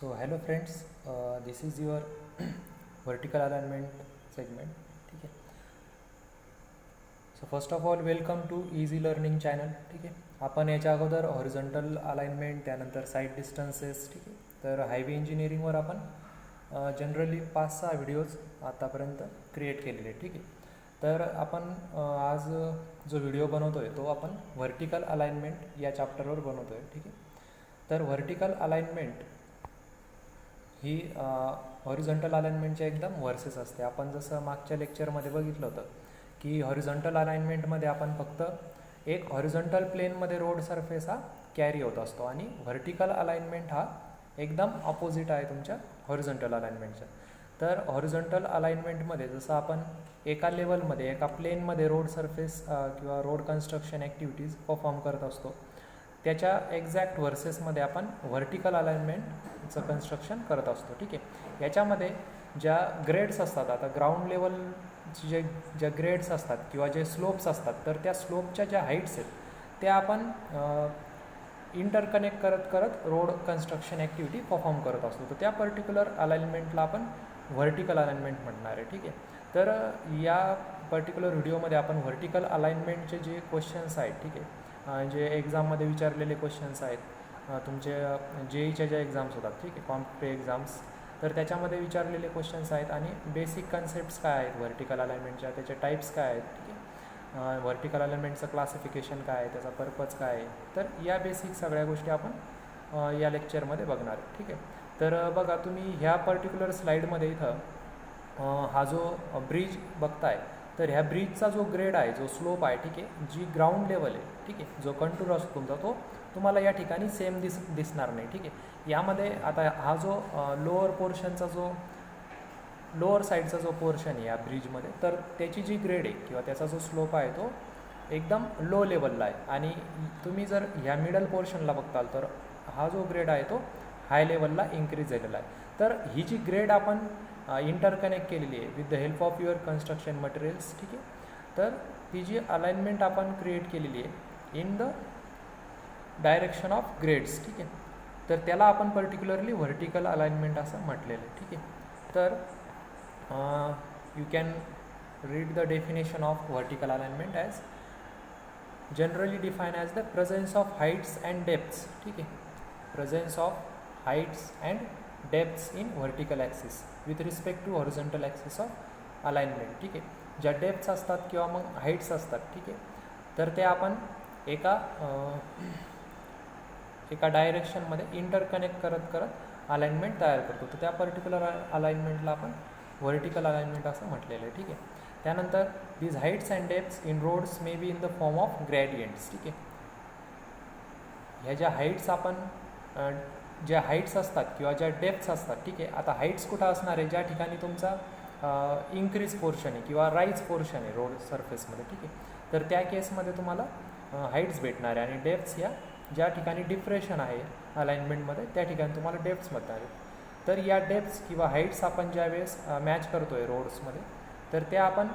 So hello friends, this is your vertical alignment segment. ठीक आहे. So first of all welcome to easy learning channel. ठीक आहे. आपण याच्या अगोदर हॉरिझॉन्टल अलाइनमेंट, त्यानंतर साईड डिस्टन्सेस, ठीक आहे, तर हायवे इंजिनिअरिंगवर आपण जनरली 5-6 व्हिडिओज आतापर्यंत क्रिएट केलेले. ठीक आहे. तर आपण आज जो व्हिडिओ बनवतो आहे तो आपण व्हर्टिकल अलाइनमेंट या चॅप्टरवर बनवतो आहे. ठीक आहे. तर व्हर्टिकल अलाइनमेंट ही हॉरिझॉन्टल अलाइनमेंटच्या एकदम वर्सेस असते. आपण जसं मागच्या लेक्चरमध्ये बघितलं होतं की हॉरिझॉन्टल अलाइनमेंटमध्ये आपण फक्त एक हॉरिझॉन्टल प्लेनमध्ये रोड सरफेस हा कॅरी होत असतो आणि व्हर्टिकल अलाइनमेंट हा एकदम ऑपोजिट आहे तुमच्या हॉरिझॉन्टल अलाइनमेंटच्या. तर हॉरिझॉन्टल अलाइनमेंटमध्ये जसं आपण एका लेवलमध्ये एका प्लेनमध्ये रोड सरफेस किंवा रोड कन्स्ट्रक्शन ॲक्टिव्हिटीज परफॉर्म करत असतो, त्याच्या एक्झॅक्ट वर्सेसमध्ये आपण व्हर्टिकल अलाइनमेंटचं कन्स्ट्रक्शन करत असतो. ठीक आहे. याच्यामध्ये ज्या ग्रेड्स असतात, आता ग्राउंड लेवलचे ज्या ग्रेड्स असतात किंवा जे स्लोप्स असतात, तर त्या स्लोपच्या ज्या हाईट्स आहेत त्या आपण इंटरकनेक्ट करत करत रोड कन्स्ट्रक्शन ॲक्टिव्हिटी परफॉर्म करत असतो. तर त्या पर्टिक्युलर अलाइनमेंटला आपण व्हर्टिकल अलाइनमेंट म्हणणार आहे. ठीक आहे. तर या पर्टिक्युलर व्हिडिओमध्ये आपण व्हर्टिकल अलाइनमेंटचे जे क्वेश्चन्स आहेत, ठीक आहे, जे एक्झाममध्ये विचारलेले क्वेश्चन्स आहेत, तुमचे JEEच्या ज्या एक्झाम्स होतात, ठीक आहे, कॉम्पिटेटिव्ह एक्झाम्स, तर त्याच्यामध्ये विचारलेले क्वेश्चन्स आहेत आणि बेसिक कन्सेप्ट्स काय आहेत व्हर्टिकल अलाइनमेंटच्या, त्याचे टाईप्स काय आहेत, ठीक आहे, व्हर्टिकल अलाइनमेंटचं क्लासिफिकेशन काय आहे, त्याचा पर्पज काय आहे, तर या बेसिक सगळ्या गोष्टी आपण या लेक्चरमध्ये बघणार. ठीक आहे. तर बघा, तुम्ही ह्या पर्टिक्युलर स्लाईडमध्ये इथं हा जो ब्रिज बघताय, तर ह्या ब्रिजचा जो ग्रेड आहे, जो स्लोप आहे, ठीक आहे, जी ग्राउंड लेवल आहे, ठीक आहे, जो कंटूर असतो तुमचा, तो तुम्हाला या ठिकाणी सेम दिसणार नाही. ठीक आहे. यामध्ये आता हा जो लोअर पोर्शनचा जो लोअर साईडचा जो पोर्शन आहे या ब्रिजमध्ये, तर त्याची जी ग्रेड आहे किंवा त्याचा जो स्लोप आहे तो एकदम लो लेवलला आहे आणि तुम्ही जर ह्या मिडल पोर्शनला बघताल तर हा जो ग्रेड आहे तो हाय लेवलला इन्क्रीज झालेला आहे. तर ही जी ग्रेड आपण इंटरकनेक्ट केलेली आहे with the help of your construction materials, ठीक आहे, तर ती जी अलाइनमेंट आपण क्रिएट केलेली आहे in the direction of grades, ठीक आहे, तर त्याला आपण पर्टिक्युलरली व्हर्टिकल अलाइनमेंट असं म्हटलेलं आहे. ठीक आहे. तर you can read the definition of vertical alignment as generally define as the presence of heights and depths. ठीक आहे. Presence of heights and depths in vertical axis with respect to horizontal axis of alignment. ठीक आहे. ज्या depths असतात किंवा मग heights असतात, ठीक आहे, तर ते आपण एका डायरेक्शनमध्ये इंटरकनेक्ट करत करत अलाइनमेंट तयार करतो. तर त्या पर्टिक्युलर अलाइनमेंटला आपण व्हर्टिकल अलाइनमेंट असं म्हटलेलं आहे. ठीक आहे. त्यानंतर these heights and depths in roads may be in the form of gradients. ठीक आहे. ह्या ज्या हाईट्स आपण ज्या हाईट्स असतात किंवा ज्या डेप्थ्स असतात, ठीक आहे, आता हाईट्स कुठं असणार आहे, ज्या ठिकाणी तुमचा इन्क्रीज पोर्शन आहे किंवा राईज पोर्शन आहे रोड सरफेसमध्ये, ठीक आहे, तर त्या केसमध्ये तुम्हाला हाईट्स भेटणार आहे आणि डेप्थ्स या ज्या ठिकाणी डिप्रेशन आहे अलाइनमेंटमध्ये त्या ठिकाणी तुम्हाला डेप्थ्स भेटणार आहेत. तर या डेप्थ्स किंवा हाईट्स आपण ज्या वेळेस मॅच करतो आहे रोड्समध्ये, तर त्या आपण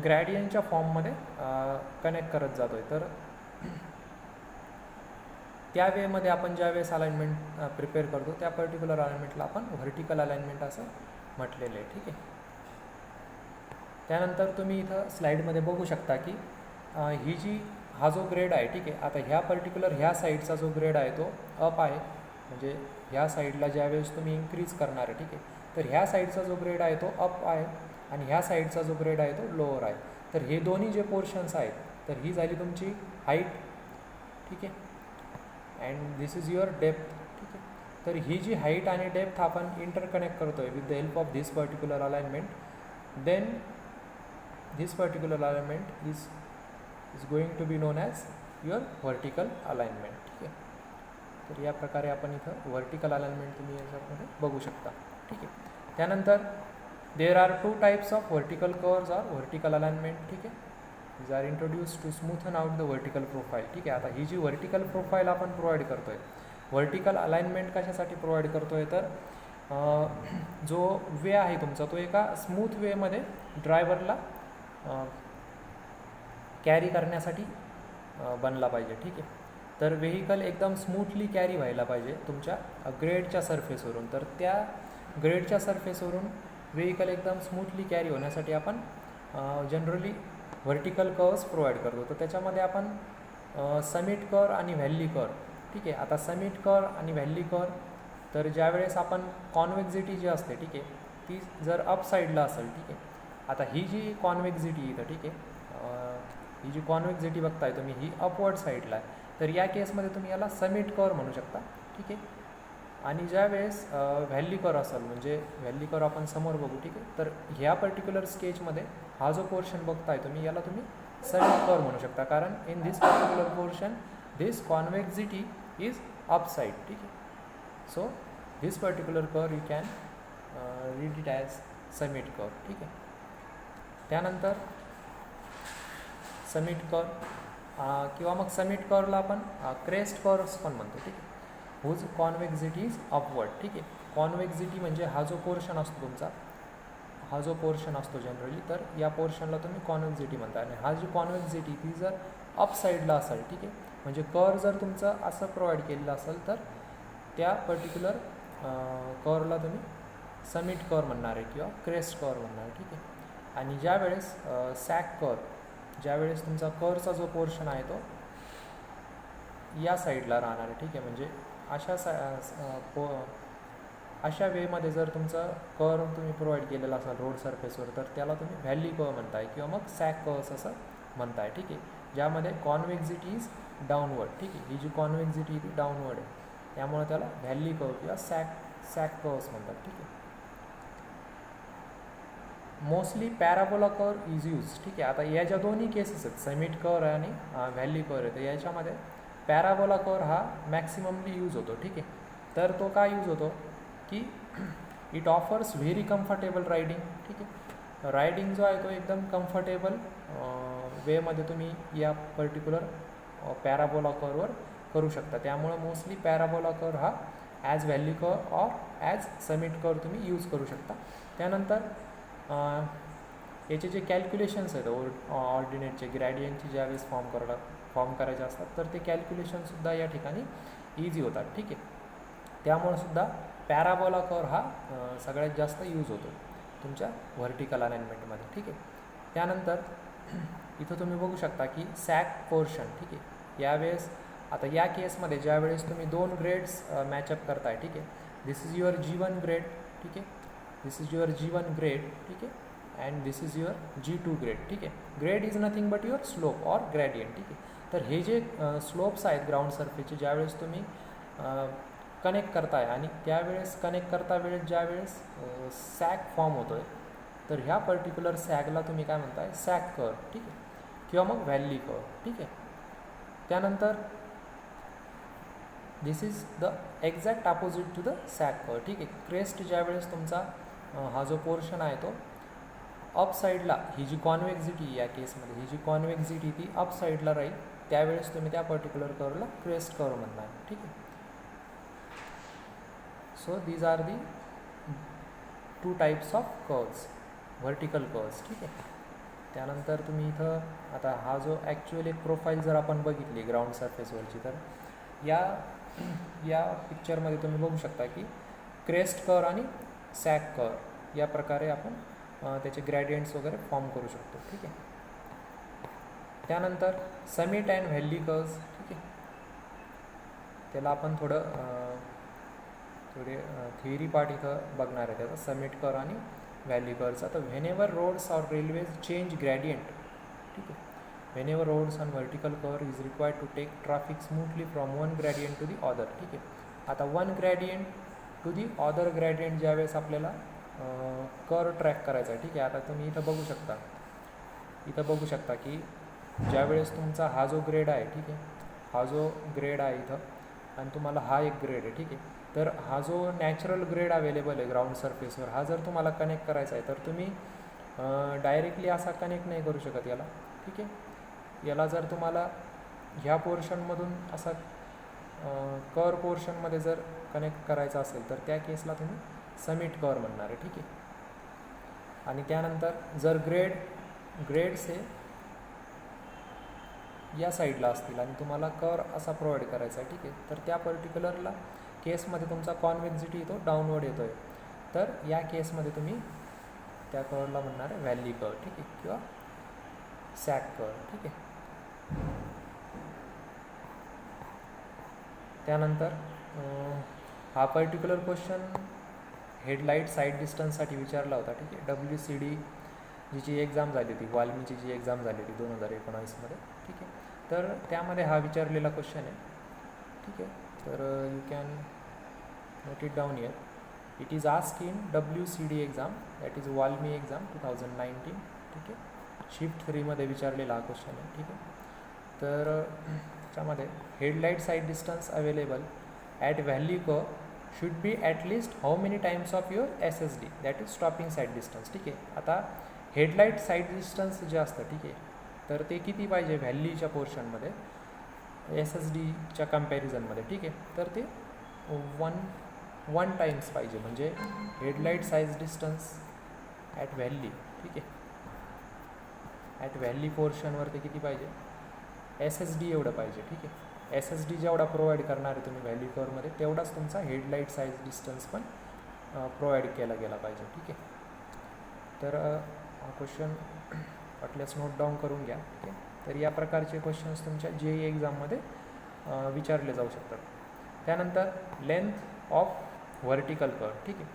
ग्रॅडियंटच्या फॉर्ममध्ये कनेक्ट करत जातो आहे. तर त्या वेमध्ये आपण ज्या वेळेस अलाइनमेंट प्रिपेअर करतो त्या पर्टिक्युलर अलाइनमेंटला आपण व्हर्टिकल अलाइनमेंट असं म्हटलेलं आहे. ठीक आहे. त्यानंतर तुम्ही इथं स्लाईडमध्ये बघू शकता की ही जी हा जो ग्रेड आहे, ठीक आहे, आता ह्या पर्टिक्युलर ह्या साईडचा जो ग्रेड आहे तो अप आहे, म्हणजे ह्या साईडला ज्या वेळेस तुम्ही इन्क्रीज करणार आहे, ठीक आहे, तर ह्या साईडचा जो ग्रेड आहे तो अप आहे आणि ह्या साईडचा जो ग्रेड आहे तो लोअर आहे. तर हे दोन्ही जे पोर्शन्स आहेत, तर ही झाली तुमची हाईट, ठीक आहे, and this is your depth. ठीक आहे. तर ही जी हाईट आणि डेप्थ आपण इंटरकनेक्ट करतो आहे with the help of this particular alignment, then this particular alignment is going to be known as your vertical alignment. ठीक आहे. तर या प्रकारे आपण इथं व्हर्टिकल अलाइनमेंट तुम्ही याच्यामध्ये बघू शकता. ठीक आहे. त्यानंतर there are 2 types of vertical curves or vertical alignment. ठीक आहे. these are introduced to smoothen out the vertical profile. ठीक आहे. आता ही जी वर्टिकल प्रोफाईल आपण प्रोव्हाइड करतो आहे, व्हर्टिकल अलाइनमेंट कशासाठी प्रोव्हाइड करतो आहे, तर जो वे आहे तुमचा तो एका स्मूथ वेमध्ये ड्रायव्हरला कॅरी करण्यासाठी बनला पाहिजे. ठीक आहे. तर व्हेकल एकदम स्मूथली कॅरी व्हायला पाहिजे तुमच्या ग्रेडच्या सरफेसवरून. तर त्या ग्रेडच्या सरफेसवरून व्हेकल एकदम स्मूथली कॅरी होण्यासाठी आपण जनरली व्हर्टिकल कर्व्स प्रोव्हाइड करतो. तर त्याच्यामध्ये आपण समिट कर्व आणि व्हॅली कर्व, ठीक आहे. आता समिट कर्व आणि व्हॅली कर्व, तर ज्यावेळेस आपण कॉन्व्हेक्झिटी जी असते, ठीक आहे, ती जर अप साईडला असेल, ठीक आहे. आता ही जी कॉन्व्हेक्झिटी इथं, ठीक आहे, ही जी कॉन्व्हेक्झिटी बघताय तुम्ही ही अपवर्ड साईडला आहे. तर या केसमध्ये तुम्ही याला समिट कर्व म्हणू शकता, ठीक आहे. आणि ज्यावेळेस व्हॅली कर्व असेल, म्हणजे व्हॅली कर्व आपण समोर बघू, ठीक आहे. तर ह्या पर्टिक्युलर स्केचमध्ये हा जो पोर्शन बघताय तुम्ही याला तुम्ही समिट कर्व म्हणू शकता, कारण in this particular portion this convexity is upside, ठीक आहे. So this particular curve you can read it as summit curve, ठीक आहे. त्यानंतर समिट कर्व किंवा मग समिट कर्वला आपण क्रेस्ट कर्व्स पण म्हणतो, ठीक आहे. हुज कॉन्व्हेक्झिटी इज अपवर्ड, ठीक आहे. कॉन्व्हेक्झिटी म्हणजे हा जो पोर्शन असतो तुमचा, हा जो पोर्शन असतो जनरली, तर या पोर्शनला तुम्ही कॉन्व्हेक्झिटी म्हणता. आणि हा जी कॉन्व्हेक्झिटी ती जर अप साईडला असेल, ठीक आहे, म्हणजे कर्व जर तुमचं असं प्रोव्हाइड केलेलं असेल तर त्या पर्टिक्युलर कर्वला तुम्ही समिट कर्व म्हणणार आहे किंवा क्रेस्ट कर्व म्हणणार आहे, ठीक आहे. आणि ज्यावेळेस सॅक कर्व, ज्यावेळेस तुमचा कर्वचा जो पोर्शन आहे तो या साईडला राहणार आहे, ठीक आहे. म्हणजे अशा वेमध्ये जर तुमचा कर्व तुम्ही प्रोव्हाइड केलेला असाल रोड सरफेसवर, तर त्याला तुम्ही व्हॅली कर्व म्हणताय किंवा मग सॅक कर्व्स असं म्हणताय, ठीक आहे. ज्यामध्ये कॉन्व्हेक्झिटी इज डाऊनवर्ड, ठीक आहे. ही जी कॉन्व्हेक्झिटी ती डाऊनवर्ड आहे, त्यामुळे त्याला व्हॅली कर्व किंवा सॅक कर्व्स म्हणतात, ठीक आहे. Mostly parabola curve is use, ठीक आहे. आता या ज्या दोन्ही केसेस आहेत, समिट कर्व आणि व्हॅली कर्व आहे, तर याच्यामध्ये पॅराबोला कर्व हा मॅक्सिममली यूज होतो, ठीक आहे. तर तो काय यूज होतो की it offers very comfortable riding, ठीक आहे. रायडिंग जो आहे तो एकदम कम्फर्टेबल वेमध्ये तुम्ही या पर्टिक्युलर पॅराबोला कर्ववर करू शकता. त्यामुळं मोस्टली पॅराबोला कर्व हा as valley curve or as summit curve तुम्ही यूज करू शकता. त्यानंतर याचे जे कॅल्क्युलेशन्स आहेत ऑर्डिनेटचे ग्रॅडियंटचे ज्यावेळेस फॉर्म करायचे असतात, तर ते कॅल्क्युलेशनसुद्धा या ठिकाणी इझी होतात, ठीक आहे. त्यामुळे सुद्धा पॅराबोला कर्व हा सगळ्यात जास्त यूज होतो तुमच्या व्हर्टिकल अलाइनमेंटमध्ये, ठीक आहे. त्यानंतर इथं तुम्ही बघू शकता की सॅक पोर्शन, ठीक आहे. यावेळेस आता या केसमध्ये ज्यावेळेस तुम्ही दोन ग्रेड्स मॅचअप करताय, ठीक आहे. This is your G1 grade, ठीक आहे. This is your G1 grade, ठीक आहे. And this is your G2 grade, ठीक आहे. Grade is nothing but your slope or gradient, ठीक आहे. तर हे जे स्लोप्स आहेत ग्राउंड सरफेसचे, ज्यावेळेस तुम्ही कनेक्ट करताय आणि त्यावेळेस कनेक्ट करता वेळेस ज्यावेळेस सॅग फॉर्म होतो आहे, तर ह्या पर्टिक्युलर सॅगला तुम्ही काय म्हणताय, सॅग कर्व, ठीक आहे, किंवा मग व्हॅली कर्व, ठीक आहे. त्यानंतर this is the exact opposite to the sag curve, ठीक आहे. क्रेस्ट ज्यावेळेस तुमचा हा जो पोर्शन आहे तो अप साईडला, ही जी कॉन्व्हेक्झिटी या केसमध्ये ही जी कॉन्व्हेक्झिटी ती अप साईडला राहील, त्यावेळेस तुम्ही त्या पर्टिक्युलर कर्वला क्रेस्ट कर्व म्हणणार, ठीक आहे. So these are the two types of curves, vertical curves, ठीक आहे. त्यानंतर तुम्ही इथं आता हा जो ॲक्च्युअल एक प्रोफाईल जर आपण बघितली ग्राउंड सरफेसवरची, तर या पिक्चरमध्ये तुम्ही बघू शकता की क्रेस्ट कर्व आणि सॅग कर्व या प्रकारे आपण त्याचे ग्रॅडियंट्स वगैरे फॉर्म करू शकतो, ठीक आहे. त्यानंतर समिट अँड व्हॅली कर्व्स, ठीक आहे. त्याला आपण थोडे थिअरी पार्ट इथं बघणार आहे त्याचा, समिट कर्व आणि व्हॅली कर्व्हचा. तर whenever roads or railways change gradient, ठीक आहे. Whenever roads on vertical curve is required to take traffic smoothly from one gradient to the other, ठीक आहे. आता one gradient to the other gradient ज्यावेळेस आपल्याला कर्व ट्रॅक करायचा आहे, ठीक आहे. आता तुम्ही इथं बघू शकता की ज्यावेळेस तुमचा हा जो ग्रेड आहे, ठीक आहे, हा जो ग्रेड आहे इथं आणि तुम्हाला हा एक ग्रेड आहे, ठीक आहे. तर हा जो नॅचरल ग्रेड अवेलेबल आहे ग्राउंड सरफेसवर, हा जर तुम्हाला कनेक्ट करायचा आहे तर तुम्ही डायरेक्टली असा कनेक्ट नाही करू शकत याला, ठीक आहे. याला जर तुम्हाला ह्या पोर्शनमधून असा कर्व पोर्शनमध्ये जर कनेक्ट करायचा असेल तर त्या केसला तुम्ही समिट कर्व म्हणणार आहे, ठीक आहे. आणि त्यानंतर जर ग्रेड्स हे या साईडला असतील आणि तुम्हाला कर्व असा प्रोव्हाइड करायचा आहे, ठीक आहे. तर त्या पर्टिक्युलरला केसमध्ये तुमचा कॉन्व्हेक्सिटी तो डाऊनवर्ड येतो आहे. तर या केसमध्ये तुम्ही त्या कर्वला म्हणणार आहे व्हॅली कर्व, ठीक आहे, किंवा सॅक कर्व, ठीक आहे. त्यानंतर हा पर्टिक्युलर क्वेश्चन हेडलाईट साईड डिस्टन्ससाठी विचारला होता, ठीक आहे. WCD जी एक्झाम झाली होती, वाल्मीची जी एक्झाम झाली होती 2019मध्ये, ठीक आहे. तर त्यामध्ये हा विचारलेला क्वेश्चन आहे, ठीक आहे. तर you can note it down here. It is ask in WCD exam, that is WALMI exam 2019, ठीक आहे. शिफ्ट 3मध्ये विचारलेला हा क्वेश्चन आहे, ठीक आहे. तर त्याच्यामध्ये headlight side distance available at value curve should be at least how many times of your SSD, that is stopping side distance, ठीक आहे. आता हेडलाईट साईड डिस्टन्स जे असतं, ठीक आहे, तर ते किती पाहिजे व्हॅल्यूच्या पोर्शनमध्ये SSDच्या कम्पॅरिझनमध्ये, ठीक आहे. तर ते वन टाइम्स पाहिजे, म्हणजे headlight size distance at value, ठीक आहे, ॲट व्हॅल्यू पोर्शनवर ते किती पाहिजे SSD एवढं पाहिजे, ठीक आहे. SSD जेवढा प्रोव्हाइड करणार आहे तुम्ही व्हॅल्यू कर्वमध्ये तेवढाच तुमचा हेडलाईट साईज डिस्टन्स पण प्रोव्हाइड केला गेला पाहिजे, ठीक आहे. तर हा क्वेश्चन वाटल्यास नोट डाऊन करून घ्या, ठीक आहे. तर या प्रकारचे क्वेश्चन्स तुमच्या JEE एक्झाममध्ये विचारले जाऊ शकतात. त्यानंतर लेंथ ऑफ व्हर्टिकल कर्व, ठीक आहे.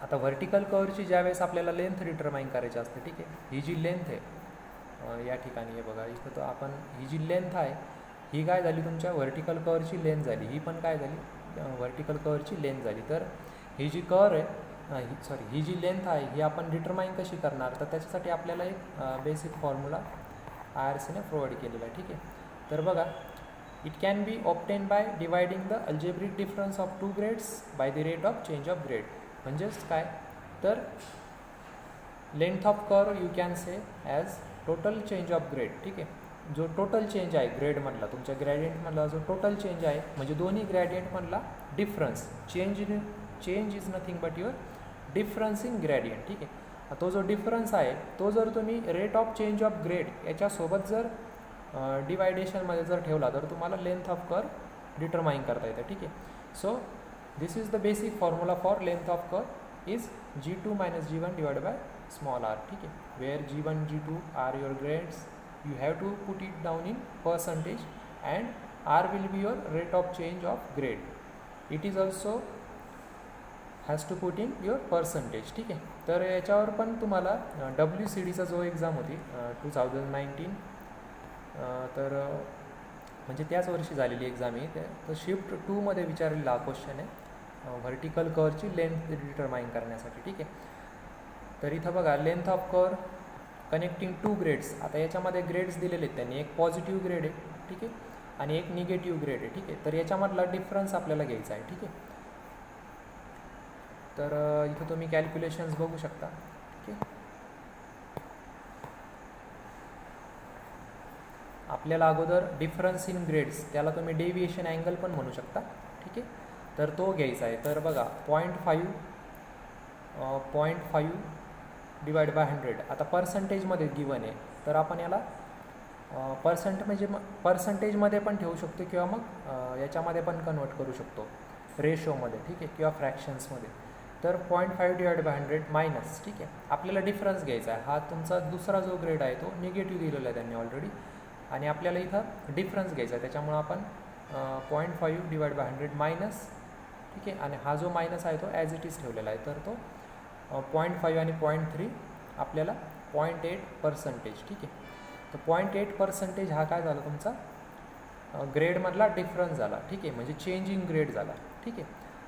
आता व्हर्टिकल कर्वची ज्यावेळेस आपल्याला लेंथ डिटरमाइन करायची असते, ठीक आहे. ही जी लेंथ आहे या ठिकाणी हे बघा, इथं तर आपण ही जी लेंथ आहे ही काय झाली तुमच्या व्हर्टिकल कर्वची लेंथ झाली, ही पण काय झाली व्हर्टिकल कर्वची लेंथ झाली. तर ही जी कर्व आहे ही जी लेंथ आहे ही आपण डिटरमाइन कशी करणार, तर त्याच्यासाठी आपल्याला एक बेसिक फॉर्म्युला IRCने प्रोव्हाइड केलेला आहे, ठीक आहे. तर बघा, it can be obtain bye dividing the algebraic difference of 2 grades by the rate of change of grade. म्हणजेच काय, तर length of curve you can say as total change of grade, ठीक आहे. जो टोटल चेंज आहे ग्रेडमधला तुमच्या ग्रॅडियंटमधला जो total change आहे, म्हणजे दोन्ही ग्रॅडियंटमधला difference, change is nothing but your difference in gradient, ठीक आहे. तो जो डिफरन्स आहे तो जर तुम्ही rate of change of grade याच्यासोबत जर डिवायडेशनमध्ये जर ठेवला तर तुम्हाला लेंथ ऑफ कर्व डिटरमाइन करता येतं, ठीक आहे. So this is the basic formula for length of curve is G2 - G1 divide by small r, ठीक आहे. Where G1 G2 are your grades, you have to put it down in percentage and r will be your rate of change of grade. It is also has to put in your percentage, ठीक आहे. तर याच्यावर पण तुम्हाला WCDचा जो exam होती 2019, तर म्हणजे त्याच वर्षी झालेली एक्झाम आहे, तर शिफ्ट 2मध्ये विचारलेला हा क्वेश्चन आहे व्हर्टिकल कर्वची लेंथ डिटरमाइन करण्यासाठी, ठीक आहे. तर इथं बघा length of curve connecting 2 grades. आता याच्यामध्ये ग्रेड्स दिलेले आहेत त्यांनी, एक पॉझिटिव्ह ग्रेड आहे, ठीक आहे, आणि एक निगेटिव्ह ग्रेड आहे, ठीक आहे. तर याच्यामधला डिफरन्स आपल्याला घ्यायचा आहे, ठीक आहे. तर इथं तुम्ही कॅल्क्युलेशन्स बघू शकता, ठीक आहे. आपल्याला अगोदर डिफरन्स इन ग्रेड्स, त्याला तुम्ही डेविएशन अँगल पण म्हणू शकता, ठीक आहे. तर तो घ्यायचा आहे. तर बघा 0.5 डिवाइड बाय 100. आता पर्सेंटेजमध्ये गिवन आहे, तर आपण याला पर्सेंटेजमध्ये पण ठेवू शकतो किंवा मग याच्यामध्ये पण कन्वर्ट करू शकतो रेशोमध्ये, ठीक आहे, किंवा फ्रॅक्शन्समध्ये. तर 0.5 डिवाइड बाय 100 मायनस, ठीक आहे. आपल्याला डिफरन्स घ्यायचा आहे. हा तुमचा दुसरा जो ग्रेड आहे तो निगेटिव्ह दिलेला आहे त्यांनी ऑलरेडी, आणि आपल्याला इथं डिफरन्स घ्यायचा आहे. त्याच्यामुळं आपण 0.5 डिवाइड बाय 100 मायनस, ठीक आहे, आणि हा जो मायनस आहे तो ॲज इट इज ठेवलेला आहे. तर तो 0.5 आणि 0.3 आपल्याला 0.8%, ठीक आहे. तर 0.8% हा काय झाला तुमचा ग्रेडमधला डिफरन्स झाला, ठीक आहे, म्हणजे चेंजिंग ग्रेड झाला, ठीक आहे.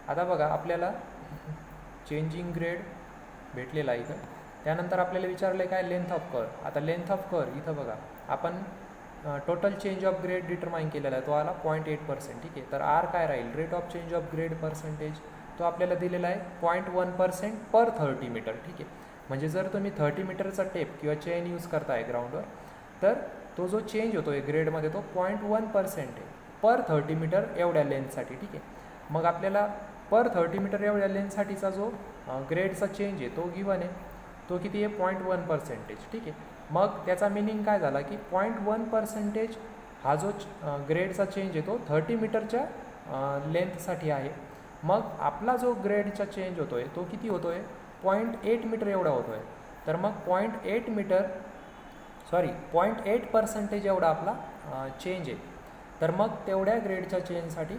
आता बघा आपल्याला चेंजिंग ग्रेड भेटलेला आहे इथं. त्यानंतर आपल्याला विचारलं आहे काय लेंथ ऑफ कर्व. आता लेंथ ऑफ कर्व इथं बघा आपण total change of grade determine केलेला आहे, तो आला 0.8%, ठीक आहे. तर आर काय राहील, rate of change of grade percentage, तो आपल्याला दिलेला आहे 0.1% पर 30 मीटर, ठीक आहे. म्हणजे जर तुम्ही 30 मीटरचा टेप किंवा चेन यूज करताय ग्राउंडवर, तर तो जो चेंज होतो आहे ग्रेडमध्ये तो 0.1% आहे पर 30 मीटर एवढ्या लेंथसाठी, ठीक आहे. मग आपल्याला पर 30 मीटर एवढ्या लेंथसाठीचा जो ग्रेडचा चेंज आहे तो गिवन आहे, तो किती आहे 0.1%, ठीक आहे. मग त्याचा मिनिंग काय झाला की 0.1% हा जो ग्रेडचा चेंज आहे तो 30 मीटरच्या लेंथसाठी आहे. मग आपला जो ग्रेडचा चेंज होतो आहे तो किती होतो आहे 0.8 मीटर एवढा होतो आहे. तर मग 0.8% एवढा आपला चेंज आहे. तर मग तेवढ्या ग्रेडच्या चेंजसाठी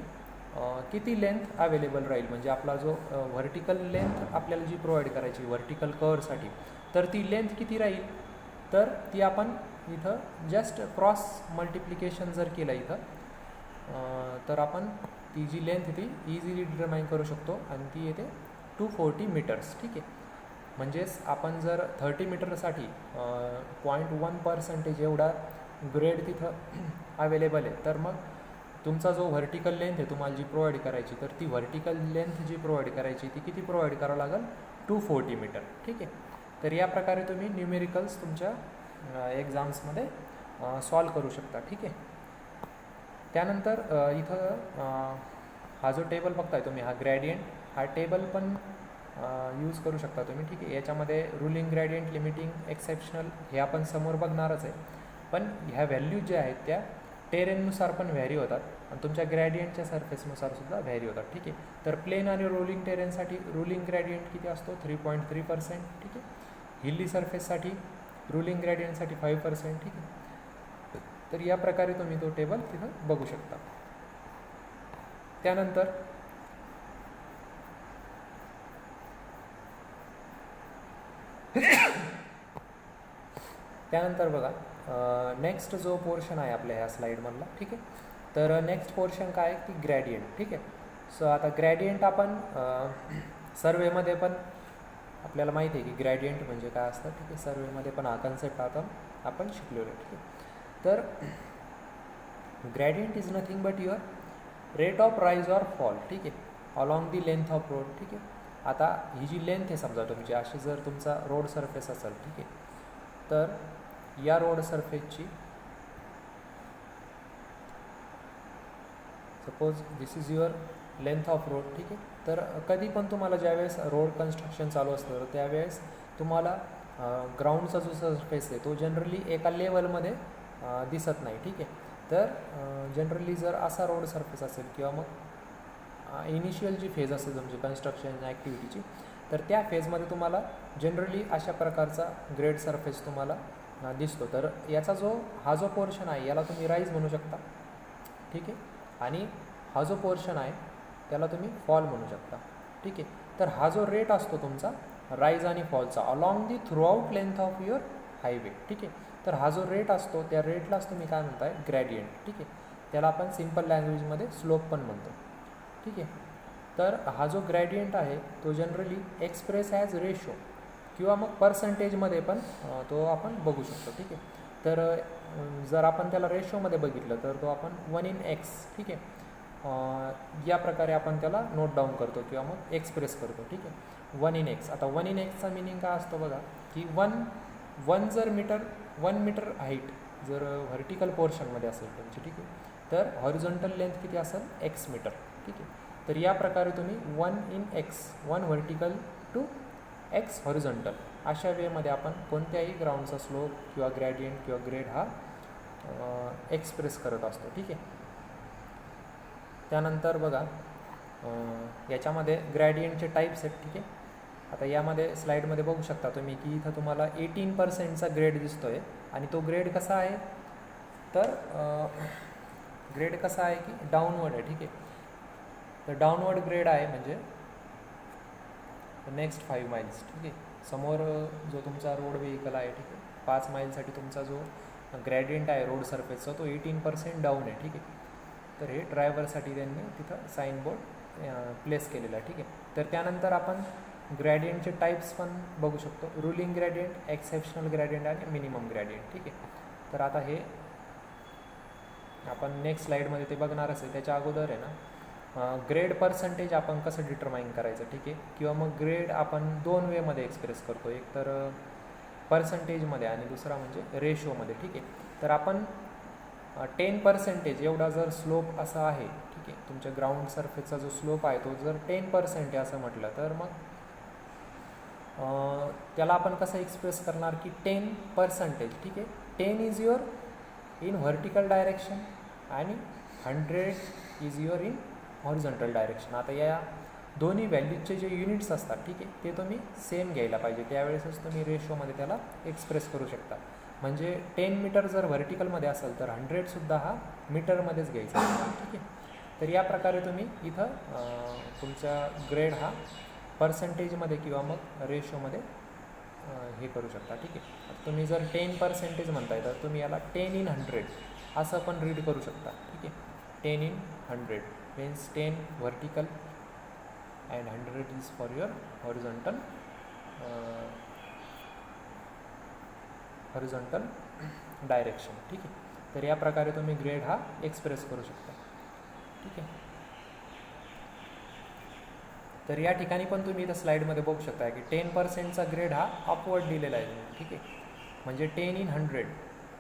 किती लेंथ अवेलेबल राहील, म्हणजे आपला जो व्हर्टिकल लेंथ आपल्याला जी प्रोव्हाइड करायची व्हर्टिकल कर्वसाठी, तर ती लेंथ किती राहील, तर ती आपण इथं जस्ट क्रॉस मल्टिप्लिकेशन जर केलं इथं तर आपण ती जी लेंथ ती इझिली डिटरमाइन करू शकतो आणि ती येते 240 मीटर्स. ठीक आहे. म्हणजेच आपण जर 30 मीटरसाठी 0.1% एवढा ग्रेड तिथं अवेलेबल आहे, तर मग तुमचा जो व्हर्टिकल लेंथ आहे तुम्हाला जी प्रोव्हाइड करायची, तर ती व्हर्टिकल लेंथ जी प्रोव्हाइड करायची ती किती प्रोव्हाइड करावं लागेल 240 मीटर. ठीक आहे. तर या प्रकारे तुम्ही न्यूमेरिकल्स तुमच्या एक्झाम्समध्ये सॉल्व करू शकता. ठीक आहे. त्यानंतर इथं हा जो टेबल बघताय तुम्ही, हा ग्रॅडियंट, हा टेबल पण यूज करू शकता तुम्ही. ठीक आहे. याच्यामध्ये रुलिंग ग्रॅडियंट, लिमिटिंग, एक्सेप्शनल हे आपण समोर बघणारच आहे, पण ह्या व्हॅल्यूज ज्या आहेत त्या टेरेननुसार पण व्हॅरी होतात आणि तुमच्या ग्रॅडियंटच्या सरफेसनुसार सुद्धा व्हॅरी होतात. ठीक आहे. तर प्लेन आणि रोलिंग टेरेनसाठी रुलिंग ग्रॅडियंट किती असतो 3.3%. ठीक आहे. हिल्ली सरफेससाठी रुलिंग ग्रॅडियंटसाठी 5%. ठीक आहे. तर या प्रकारे तुम्ही तो टेबल तिथं बघू शकता. त्यानंतर बघा नेक्स्ट जो पोर्शन आहे आपल्या ह्या स्लाईडमधला. ठीक आहे. तर नेक्स्ट पोर्शन काय आहे की ग्रॅडियंट. ठीक आहे. सो आता ग्रॅडियंट आपण सर्वेमध्ये पण आपल्याला माहिती आहे की ग्रॅडियंट म्हणजे काय असतं. ठीक आहे. सर्वेमध्ये पण हा कन्सेप्ट आता आपण शिकलेलो आहे. ठीक आहे. तर gradient is nothing but your rate of rise or fall. ठीक आहे. Along the length of road. ठीक आहे. आता ही जी लेंथ आहे समजा तुमची, अशी जर तुमचा रोड सरफेस असेल, ठीक आहे, तर या रोड सरफेसची suppose this is your length of road. ठीक आहे. तर कधी पण तुम्हाला ज्यावेळेस रोड कन्स्ट्रक्शन चालू असतं तर त्यावेळेस तुम्हाला ग्राउंडचा जो सरफेस आहे तो जनरली एका लेवलमध्ये दिसत नाही. ठीक आहे. तर जनरली जर असा रोड सरफेस असेल किंवा मग इनिशियल जी फेज असेल तुमची कन्स्ट्रक्शन ॲक्टिव्हिटीची, तर त्या फेजमध्ये तुम्हाला जनरली अशा प्रकारचा ग्रेड सरफेस तुम्हाला दिसतो. तर याचा हा जो पोर्शन आहे याला तुम्ही राईज म्हणू शकता. ठीक आहे. आणि हा जो पोर्शन आहे त्याला तुम्ही फॉल म्हणू शकता. ठीक आहे. तर हा जो रेट असतो तुमचा राईज आणि फॉलचा along the throughout length of your highway. ठीक आहे. तर हा जो रेट असतो त्या रेटलाच तुम्ही काय म्हणताय ग्रॅडियंट. ठीक आहे. त्याला आपण सिम्पल लँग्वेजमध्ये स्लोप पण म्हणतो. ठीक आहे. तर हा जो ग्रॅडियंट आहे तो जनरली एक्सप्रेस ॲज रेशो किंवा मग पर्सेंटेजमध्ये पण तो आपण बघू शकतो. ठीक आहे. तर जर आपण त्याला रेशोमध्ये बघितलं तर तो आपण 1/x. ठीक आहे. या प्रकारे आपण त्याला नोट डाऊन करतो किंवा मग एक्सप्रेस करतो. ठीक आहे. 1/x. आता 1/xचा मिनिंग काय असतो बघा की 1 मीटर हाईट जर व्हर्टिकल पोर्शनमध्ये असेल तुमची, ठीक आहे, तर हॉरिझॉन्टल लेंथ किती असेल x मीटर. ठीक आहे. तर या प्रकारे तुम्ही 1/x 1 vertical to x horizontal अशा वेमध्ये आपण कोणत्याही ग्राउंडचा स्लोप किंवा ग्रॅडियंट किंवा ग्रेड हा एक्सप्रेस करत असतो. ठीक आहे. त्यानंतर बघा याच्यामध्ये ग्रॅडियंटचे टाईप्स आहेत. ठीक आहे. आता यामध्ये स्लाईडमध्ये बघू शकता तुम्ही की इथं तुम्हाला 18%चा ग्रेड दिसतो आहे आणि तो ग्रेड कसा आहे तर ग्रेड कसा आहे की डाऊनवर्ड आहे. ठीक आहे. तर डाऊनवर्ड ग्रेड आहे म्हणजे नेक्स्ट 5 माइल्स. ठीक आहे. समोर जो तुमचा रोड व्हेकल आहे, ठीक आहे, 5 माइलसाठी तुमचा जो ग्रॅडियंट आहे रोड सरफेसचा तो 18% डाऊन आहे. ठीक आहे. तर हे ड्रायव्हरसाठी त्यांनी तिथं साईन बोर्ड प्लेस केलेला आहे. ठीक आहे. तर त्यानंतर आपण ग्रॅडियंटचे टाईप्स पण बघू शकतो. रुलिंग ग्रॅडियंट, एक्सेप्शनल ग्रॅडियंट आणि मिनिमम ग्रॅडियंट. ठीक आहे. तर आता हे आपण नेक्स्ट स्लाईडमध्ये ते बघणारच आहे. त्याच्या अगोदर आहे ना ग्रेड पर्सेंटेज आपण कसं डिटरमाइन करायचं. ठीक आहे. किंवा मग ग्रेड आपण 2 वेमध्ये एक्सप्रेस करतो, एक तर पर्सेंटेजमध्ये आणि दुसरा म्हणजे रेशोमध्ये. ठीक आहे. तर आपण 10% एवढा जर स्लोप असा आहे, ठीक आहे, तुमच्या ग्राउंड सरफेसचा जो स्लोप आहे तो जर 10% आहे असं म्हटलं तर मग त्याला आपण कसं एक्सप्रेस करणार की 10%, ठीक आहे. 10 is your in vertical direction आणि 100 is your in horizontal direction. आता या दोन्ही व्हॅल्यूजचे जे युनिट्स असतात, ठीक आहे, ते तुम्ही सेम घ्यायला पाहिजे. त्यावेळेसच तुम्ही रेशोमध्ये त्याला एक्सप्रेस करू शकता. म्हणजे 10 मीटर जर व्हर्टिकलमध्ये असेल तर 100सुद्धा हा मीटरमध्येच घ्यायचा, ठीक आहे. तर या प्रकारे तुम्ही इथं तुमचा ग्रेड हा पर्सेंटेजमध्ये किंवा मग रेशोमध्ये हे करू शकता, ठीक आहे. तुम्ही जर 10% म्हणताय तर तुम्ही याला 10 in 100 असं पण रीड करू शकता, ठीक आहे. 10 in 100 means 10 vertical and 100 is for your horizontal direction, ठीक आहे. तर या प्रकारे तुम्ही ग्रेड हा एक्सप्रेस करू शकता, ठीक आहे. तर या ठिकाणी पण तुम्ही इथं स्लाईडमध्ये बघू शकता की 10%चा ग्रेड हा अपवर्ड दिलेला आहे, ठीक आहे. म्हणजे 10 in 100,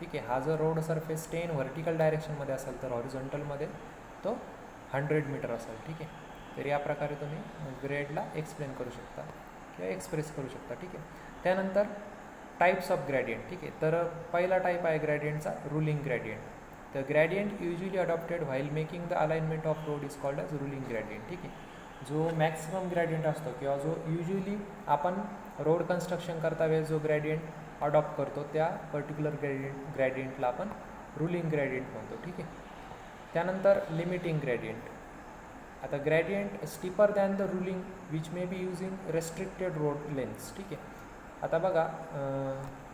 ठीक आहे. हा जर रोड सरफेस 10 व्हर्टिकल डायरेक्शनमध्ये असेल तर हॉरिझॉन्टलमध्ये तो 100 मीटर असेल, ठीक आहे. तर या प्रकारे तुम्ही ग्रेडला एक्सप्लेन करू शकता किंवा एक्सप्रेस करू शकता, ठीक आहे. त्यानंतर टाईप्स ऑफ ग्रॅडियंट, ठीक आहे. तर पहिला टाईप आहे ग्रॅडियंटचा रुलिंग ग्रॅडियंट. तर gradient usually adopted while making the alignment of road is called as ruling gradient, ठीक आहे. जो मॅक्सिमम ग्रॅडियंट असतो किंवा जो युजली आपण रोड कन्स्ट्रक्शन करता वेळेस जो ग्रॅडियंट अडॉप्ट करतो त्या पर्टिक्युलर ग्रॅडियंटला आपण रुलिंग ग्रॅडियंट म्हणतो, ठीक आहे. त्यानंतर लिमिटिंग ग्रॅडियंट. आता gradient stripper than the ruling which may be using restricted road लेन्थ्स, ठीक आहे. आता बघा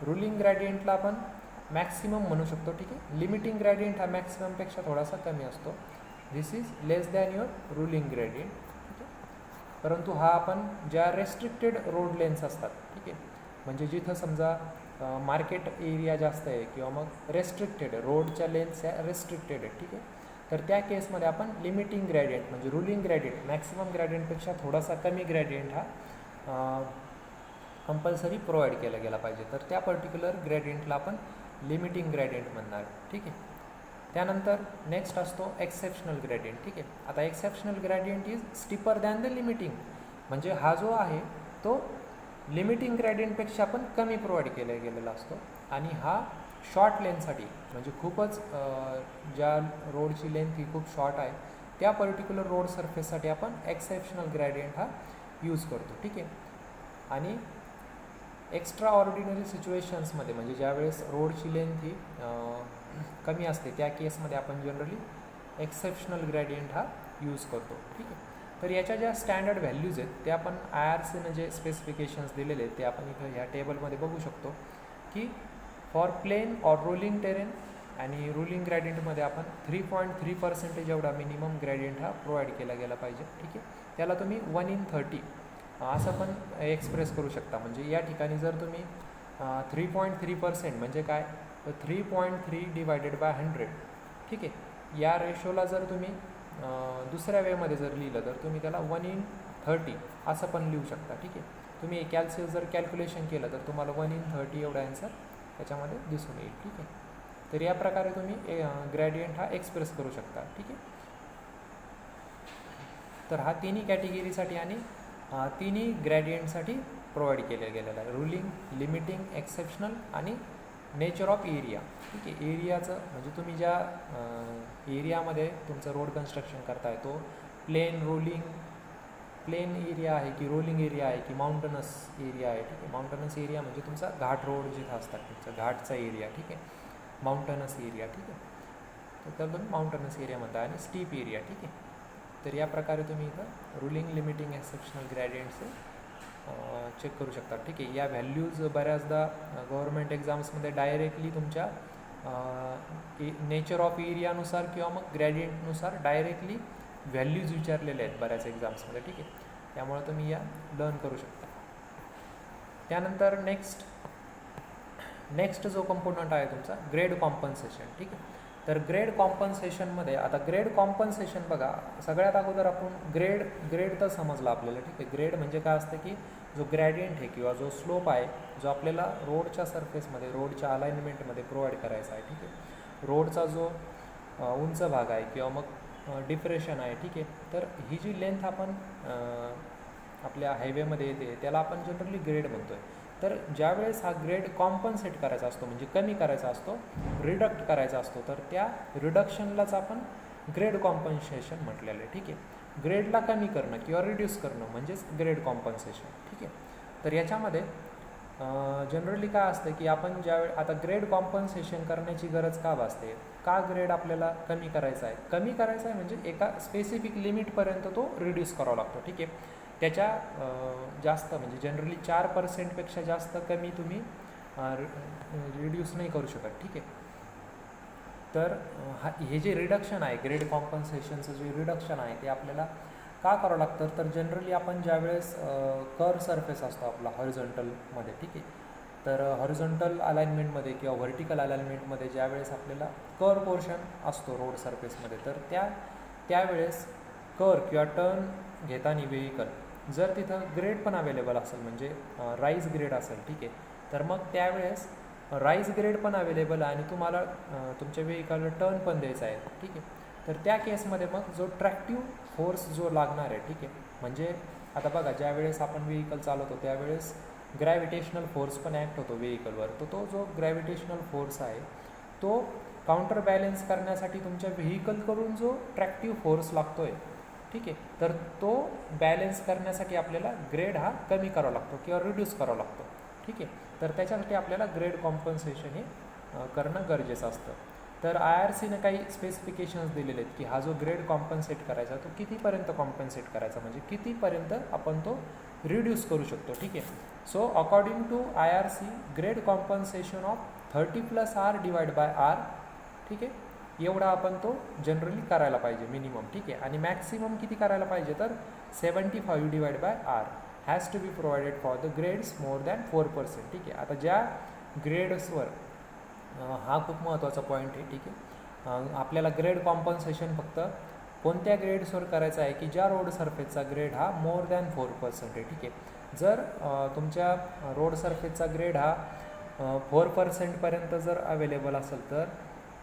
रुलिंग ग्रॅडियंटला आपण मॅक्सिमम म्हणू शकतो, ठीक आहे. लिमिटिंग ग्रॅडियंट हा मॅक्सिममपेक्षा थोडासा कमी असतो. This is less than your ruling gradient, ठीक आहे. परंतु हा आपण ज्या रेस्ट्रिक्टेड रोड लेन्थ्स असतात, ठीक आहे, म्हणजे जिथं समजा मार्केट एरिया जास्त आहे किंवा मग रेस्ट्रिक्टेड आहे, रोडच्या लेन्थ्स या रेस्ट्रिक्टेड आहे, ठीक आहे. तर त्या केसमध्ये आपण लिमिटिंग ग्रॅडियंट म्हणजे रुलिंग ग्रॅडियंट मॅक्सिमम ग्रॅडियंटपेक्षा थोडासा कमी ग्रॅडियंट हा कंपल्सरी प्रोव्हाइड केला गेला पाहिजे. तर त्या पर्टिक्युलर ग्रॅडियंटला आपण लिमिटिंग ग्रॅडियंट म्हणणार, ठीक आहे. त्यानंतर नेक्स्ट असतो एक्सेप्शनल ग्रॅडियंट, ठीक आहे. आता exceptional gradient is stripper than the limiting, म्हणजे हा जो आहे तो लिमिटिंग ग्रॅडियंटपेक्षा पण कमी प्रोव्हाइड केला गेलेला असतो आणि हा शॉर्ट लेनसाठी म्हणजे खूपच ज्या रोडची लेंथ ही खूप शॉर्ट आहे त्या पर्टिक्युलर रोड सरफेससाठी आपण एक्सेप्शनल ग्रॅडियंट हा यूज करतो, ठीक आहे. आणि एक्स्ट्रा ऑर्डिनरी सिच्युएशन्समध्ये म्हणजे ज्यावेळेस रोडची लेंथ ही कमी असते त्या केसमध्ये आपण जनरली एक्सेप्शनल ग्रॅडियंट हा यूज करतो, ठीक आहे. तर याच्या ज्या स्टँडर्ड व्हॅल्यूज आहेत त्या आपण IRCनं जे स्पेसिफिकेशन्स दिलेले आहेत ते आपण इथं ह्या टेबलमध्ये बघू शकतो की for plain or rolling terrain आणि रुलिंग ग्रॅडियंटमध्ये आपण 3.3% एवढा मिनिमम ग्रॅडियंट हा प्रोव्हाइड केला गेला पाहिजे, ठीक आहे. त्याला तुम्ही 1 in 30 असं पण एक्सप्रेस करू शकता. म्हणजे या ठिकाणी जर तुम्ही 3.3% म्हणजे काय तर 3.3 डिवायडेड बाय 100, ठीक आहे. या रेशोला जर तुम्ही दुसऱ्या वेमध्ये जर लिहिलं तर तुम्ही त्याला 1 in 30 असं पण लिहू शकता, ठीक आहे. तुम्ही जर कॅल्क्युलेशन केलं तर तुम्हाला 1 in 30 एवढा आन्सर त्याच्यामध्ये दिसून येईल, ठीक आहे. तर या प्रकारे तुम्ही ग्रॅडियंट हा एक्सप्रेस करू शकता, ठीक आहे. तर हा तिन्ही कॅटेगरीसाठी आणि तिन्ही ग्रॅडियंटसाठी प्रोव्हाइड केलं गेलेलं आहे. रुलिंग, लिमिटिंग, एक्सेप्शनल आणि नेचर ऑफ एरिया, ठीक आहे. एरियाचं म्हणजे तुम्ही ज्या एरियामध्ये तुमचं रोड कन्स्ट्रक्शन करताय तो प्लेन एरिया आहे की रोलिंग एरिया आहे की माउंटनस एरिया आहे, ठीक आहे. माउंटनस एरिया म्हणजे तुमचा घाट रोड जिथं असतात तुमचा घाटचा एरिया, ठीक आहे. माउंटनस एरिया, ठीक आहे. तर त्याला तुम्ही माउंटनस एरिया म्हणता आणि स्टीप एरिया, ठीक आहे. तर या प्रकारे तुम्ही इथं रुलिंग, लिमिटिंग, एक्सेप्शनल ग्रॅडियंटचे चेक करू शकता, ठीक आहे. या व्हॅल्यूज बऱ्याचदा गव्हर्नमेंट एक्झाम्समध्ये डायरेक्टली तुमच्या नेचर ऑफ एरियानुसार किंवा मग ग्रॅडियंटनुसार डायरेक्टली व्हॅल्यूज विचारलेले आहेत बऱ्याच एक्झाम्समध्ये, ठीक आहे. त्यामुळे तुम्ही या लर्न करू शकता. त्यानंतर नेक्स्ट जो कंपोनंट आहे तुमचा ग्रेड कॉम्पन्सेशन, ठीक आहे. तर ग्रेड कॉम्पन्सेशनमध्ये आता ग्रेड कॉम्पन्सेशन बघा सगळ्यात अगोदर आपण ग्रेड तर समजला आपल्याला, ठीक आहे. ग्रेड म्हणजे काय असतं की जो ग्रॅडियंट आहे किंवा जो स्लोप आहे जो आपल्याला रोडच्या सरफेसमध्ये रोडच्या अलाइनमेंटमध्ये प्रोव्हाइड करायचा आहे, ठीक आहे. रोडचा जो उंच भाग आहे किंवा मग डिप्रेशन आहे, ठीक आहे. तर ही जी लेंथ आपण आपल्या हायवेमध्ये येते त्याला आपण जनरली ग्रेड म्हणतो आहे. तर ज्यावेळेस हा ग्रेड कॉम्पन्सेट करायचा असतो म्हणजे कमी करायचा असतो, रिडक्ट करायचा असतो, तर त्या रिडक्शनलाच आपण ग्रेड कॉम्पन्सेशन म्हटलेलं आहे. ठीक आहे, ग्रेडला कमी करणं किंवा रिड्यूस करणं म्हणजेच ग्रेड कॉम्पन्सेशन. ठीक आहे, तर याच्यामध्ये जनरली काय असतं की आपण ज्यावेळी आता ग्रेड कॉम्पन्सेशन करण्याची गरज का भासते, का ग्रेड आपल्याला कमी करायचा आहे? कमी करायचा आहे म्हणजे एका स्पेसिफिक लिमिटपर्यंत तो रिड्यूस करावा लागतो. ठीक आहे, त्याच्या जास्त म्हणजे जनरली 4%पेक्षा जास्त कमी तुम्ही रिड्यूस नाही करू शकत. ठीक आहे, तर हे जे रिडक्शन आहे ग्रेड कॉम्पन्सेशनचं जे रिडक्शन आहे ते आपल्याला का करावं लागतं, तर जनरली आपण ज्यावेळेस कर्व सरफेस असतो आपला हॉरिझॉन्टलमध्ये, ठीक आहे, तर हॉरिझॉन्टल अलाइनमेंटमध्ये किंवा व्हर्टिकल अलाइनमेंटमध्ये ज्यावेळेस आपल्याला कर्व पोर्शन असतो रोड सरफेसमध्ये, तर त्यावेळेस कर्व किंवा टर्न घेताना व्हेइकल जर तिथं ग्रेड पण अवेलेबल असेल म्हणजे राईज ग्रेड असेल, ठीक आहे, तर मग त्यावेळेस राईज ग्रेड पण अवेलेबल आणि तुम्हाला तुमच्या व्हेइकलला टर्न पण द्यायचा आहे. ठीक आहे, तर त्या केसमध्ये मग जो ट्रॅक्टिव्ह फोर्स जो लागणार आहे, ठीक आहे, म्हणजे आता बघा ज्यावेळेस आपण व्हेइकल चालवतो त्यावेळेस ग्रॅव्हिटेशनल फोर्स पण ॲक्ट होतो व्हेइकलवर, तर तो जो ग्रॅव्हिटेशनल फोर्स आहे तो काउंटर बॅलेन्स करण्यासाठी तुमच्या व्हेइकलकडून जो ट्रॅक्टिव्ह फोर्स लागतो आहे, ठीक आहे, तर तो बॅलेन्स करण्यासाठी आपल्याला ग्रेड हा कमी करावा लागतो किंवा रिड्यूस करावा लागतो. ठीक आहे, तर त्याच्यासाठी आपल्याला ग्रेड कॉम्पन्सेशन हे करणं गरजेचं असतं. तर IRCने काही स्पेसिफिकेशन्स दिलेले आहेत की हा जो ग्रेड कॉम्पन्सेट करायचा तो कितीपर्यंत कॉम्पन्सेट करायचा म्हणजे कितीपर्यंत आपण तो रिड्यूस करू शकतो. ठीक आहे, so according to IRC grade compensation of 30+R divide by R, ठीक आहे, एवढा आपण तो जनरली करायला पाहिजे मिनिमम. ठीक आहे, आणि मॅक्सिमम किती करायला पाहिजे तर 75 divide by R has to be provided for the grades more than 4%. ठीक आहे, आता ज्या ग्रेड्सवर हा खूप महत्त्वाचा पॉईंट आहे. ठीक आहे, आपल्याला ग्रेड कॉम्पन्सेशन फक्त कोणत्या ग्रेड्सवर करायचं आहे की ज्या रोड सरफेसचा ग्रेड हा मोर दॅन 4% आहे. ठीक आहे, जर तुमच्या रोड सरफेसचा ग्रेड हा 4%पर्यंत जर अवेलेबल असेल तर